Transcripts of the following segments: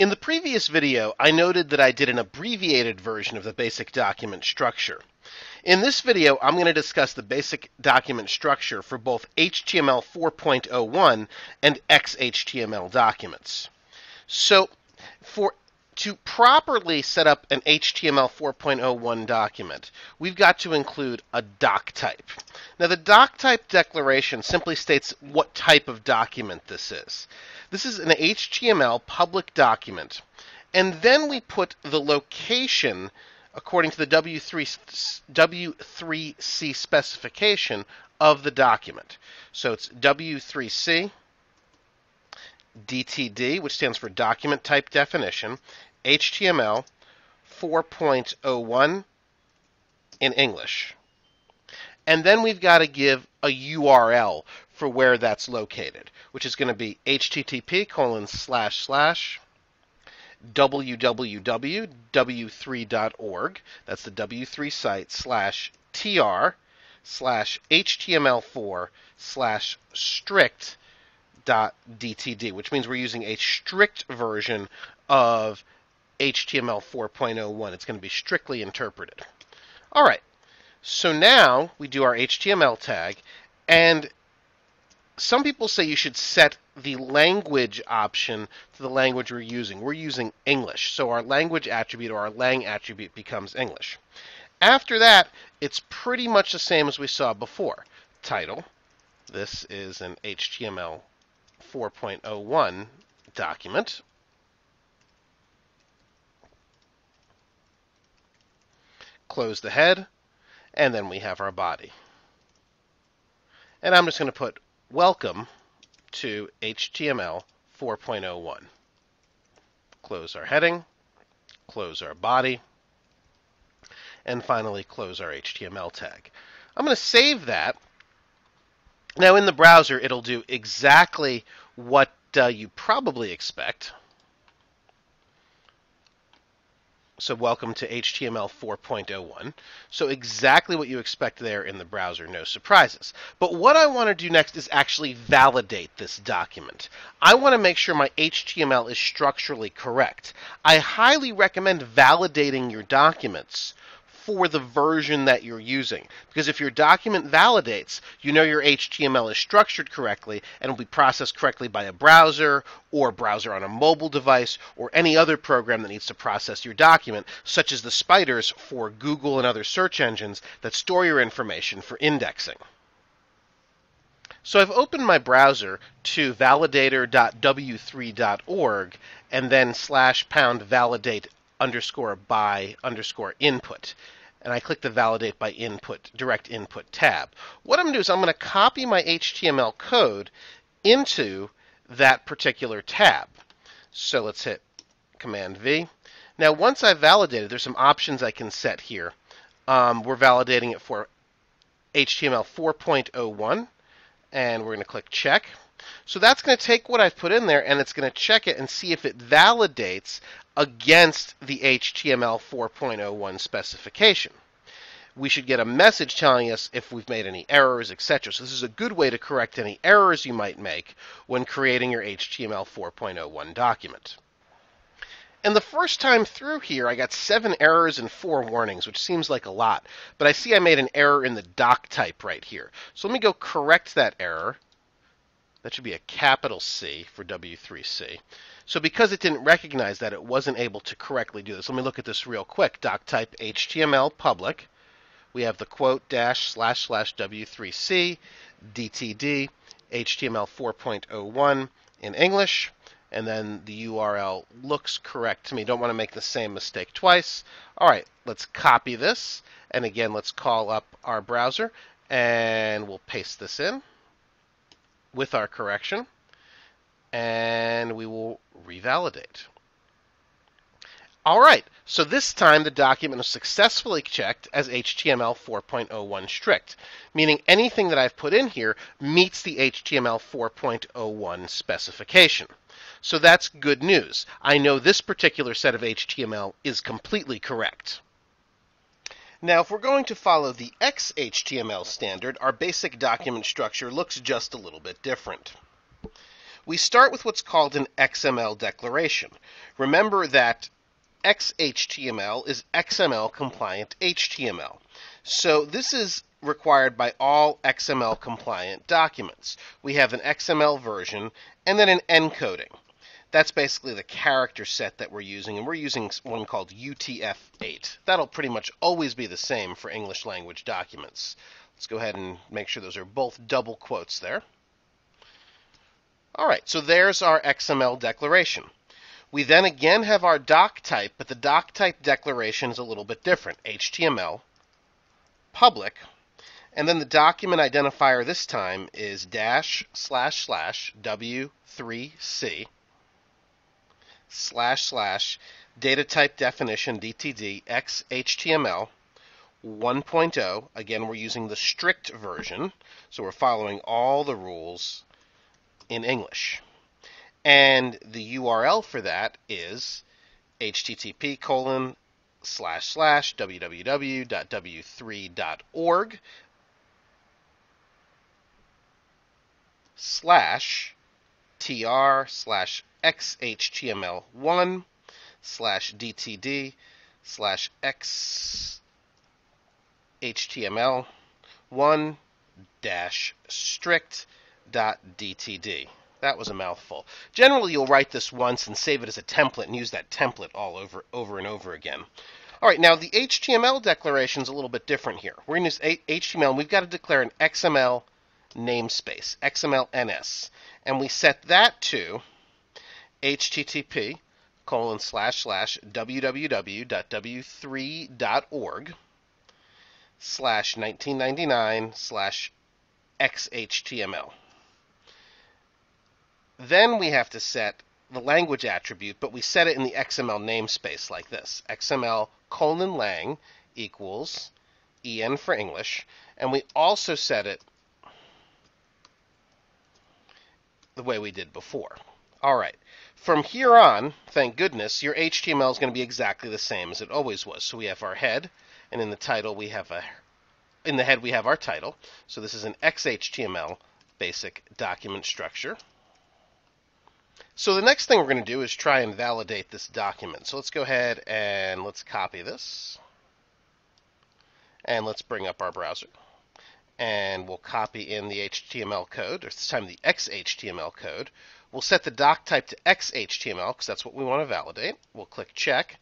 In the previous video, I noted that I did an abbreviated version of the basic document structure. In this video, I'm going to discuss the basic document structure for both HTML 4.01 and XHTML documents. So, to properly set up an HTML 4.01 document, we've got to include a doc type. Now, the doc type declaration simply states what type of document this is. This is an HTML public document, and then we put the location according to the W3C specification of the document. So it's W3C DTD, which stands for Document Type Definition, HTML 4.01 in English. And then we've got to give a URL for where that's located, which is going to be http://www.w3.org, that's the W3 site, /tr/html4/strict.dtd, which means we're using a strict version of HTML 4.01. It's going to be strictly interpreted. All right, so now we do our HTML tag, and some people say you should set the language option to the language we're using. We're using English, so our language attribute or our lang attribute becomes English. After that, it's pretty much the same as we saw before. Title, this is an HTML 4.01 document. Close the head, and then we have our body. And I'm just going to put welcome to HTML 4.01. Close our heading, close our body, and finally close our HTML tag. I'm going to save that. Now in the browser, it'll do exactly what you probably expect. So welcome to HTML 4.01. So exactly what you expect there in the browser, no surprises. But what I want to do next is actually validate this document. I want to make sure my HTML is structurally correct. I highly recommend validating your documents for the version that you're using. Because if your document validates, you know your HTML is structured correctly and will be processed correctly by a browser or a browser on a mobile device or any other program that needs to process your document, such as the spiders for Google and other search engines that store your information for indexing. So I've opened my browser to validator.w3.org and then /validate_by_input. And I click the Validate by Input, Direct Input tab. What I'm going to do is I'm going to copy my HTML code into that particular tab. So let's hit Command V. Now once I've validated, there's some options I can set here. We're validating it for HTML 4.01, and we're going to click Check. So that's going to take what I've put in there, and it's going to check it and see if it validates against the HTML 4.01 specification. We should get a message telling us if we've made any errors, etc. So this is a good way to correct any errors you might make when creating your HTML 4.01 document. And the first time through here, I got 7 errors and 4 warnings, which seems like a lot. But I see I made an error in the doc type right here. So let me go correct that error. That should be a capital C for W3C. So because it didn't recognize that, it wasn't able to correctly do this. Let me look at this real quick. Doc type HTML public. We have the quote dash / W3C DTD HTML 4.01 in English. And then the URL looks correct to me. Don't want to make the same mistake twice. All right, let's copy this. And again, let's call up our browser. And we'll paste this in with our correction, and we will revalidate. All right, so this time the document was successfully checked as HTML 4.01 strict, meaning anything that I've put in here meets the HTML 4.01 specification. So that's good news. I know this particular set of HTML is completely correct. Now, if we're going to follow the XHTML standard, our basic document structure looks just a little bit different. we start with what's called an XML declaration. Remember that XHTML is XML compliant HTML. So this is required by all XML compliant documents. We have an XML version and then an encoding. That's basically the character set that we're using, and we're using one called UTF-8. That'll pretty much always be the same for English language documents. Let's go ahead and make sure those are both double quotes there. All right, so there's our XML declaration. We then again have our doc type, but the doc type declaration is a little bit different. HTML, public, and then the document identifier this time is //w3c / data type definition DTD XHTML 1.0. Again, we're using the strict version, so we're following all the rules in English. And the URL for that is http://www.w3.org /tr/xhtml1 /dtd /xhtml1 strict.dtd. That was a mouthful. Generally, you'll write this once and save it as a template and use that template all over and over again. All right, now the HTML declaration is a little bit different here. We're going to use HTML, and we've got to declare an XML namespace, XMLNS, and we set that to http://www.w3.org /1999/xhtml. Then we have to set the language attribute, but we set it in the XML namespace like this. XML:lang equals EN for English, and we also set it the way we did before. All right. From here on, thank goodness, your HTML is going to be exactly the same as it always was. So we have our head, and in the title we have in the head we have our title. So this is an XHTML basic document structure. So the next thing we're going to do is try and validate this document. So let's go ahead and let's copy this. And let's bring up our browser. And we'll copy in the HTML code, or this time the XHTML code. We'll set the doc type to XHTML because that's what we want to validate. We'll click check.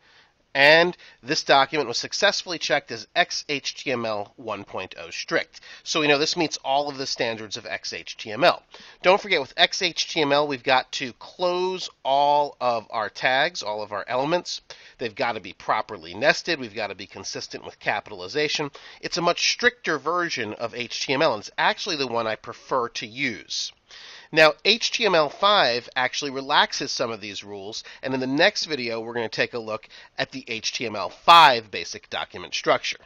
And this document was successfully checked as XHTML 1.0 strict. So we know this meets all of the standards of XHTML. Don't forget, with XHTML, we've got to close all of our tags, all of our elements. They've got to be properly nested. We've got to be consistent with capitalization. It's a much stricter version of HTML, and it's actually the one I prefer to use. Now, HTML5 actually relaxes some of these rules, and in the next video, we're going to take a look at the HTML5 basic document structure.